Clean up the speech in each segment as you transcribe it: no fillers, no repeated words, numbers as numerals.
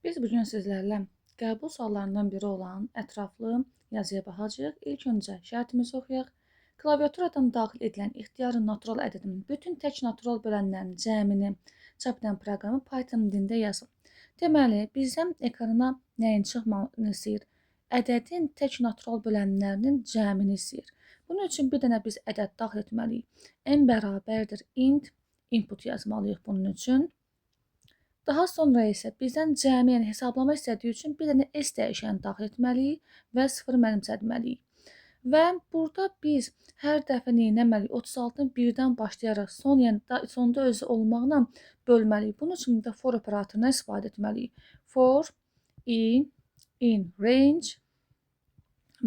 Biz bugün sizlərlə qəbul suallarından biri olan ətraflı yazıya baxacağıq. İlk öncə şərtimizi oxuyaq. Klaviaturadan daxil edilən ixtiyari natural ədədin bütün tək natural bölənlərinin cəmini çap edən proqramı Python dilində yazın. Deməli, bizdən ekrana nəyin çıxmasını istəyir? Ədədin tək natural bölənlərinin cəmini istəyir. Bunun üçün bir dənə biz ədəd daxil etməliyik. N bərabərdir int input yazmalıyıq bunun üçün. Daha sonra isə bizdən cəmi, yəni hesablama istədiyi üçün bir dənə S dəyişəni daxil etməliyik və 0 mənimsətməliyik. Və burada biz hər dəfə neynəməliyik? 36-nı 1-dən başlayaraq sonda özü olmaqla bölməliyik. Bunun üçün də for operatorundan istifadə etməliyik. For in range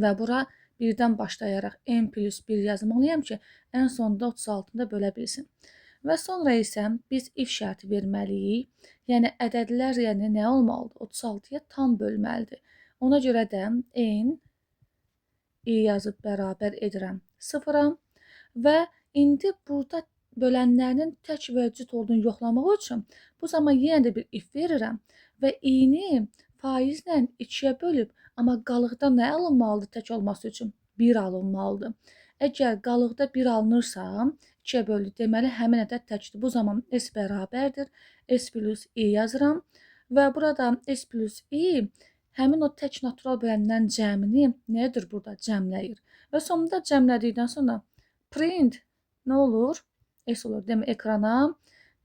və bura 1-dən başlayaraq n plus 1 yazmalıyam ki, ən sonda 36-nı da bölə bilsin. Və sonra isə biz if şərti verməliyik. Yəni ədədlər nə olmalıdır? 36-ya tam bölməlidir. Ona görə də n yazıb bərabər edirəm 0-a və indi burada bölənlərinin tək və cüt olduğunu yoxlamaq üçün bu zaman yenə də bir if verirəm və i-ni faizlə 2-yə bölüb, amma qalıqda nə alınmalıdır tək olması üçün? 1 alınmalıdır. Əgər qalıqda 1 alınırsa, 2-yə bölü, deməli həmin ədəd təkdir. Bu zaman s bərabərdir, s plus i yazıram və burada s plus i həmin o tək natural bölənlərin cəmini nədir burada? Cəmləyir. Və sonunda cəmlədikdən sonra print nə olur? S olur. Demək ekrana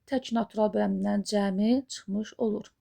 tək natural bölənlərin cəmi çıxmış olur.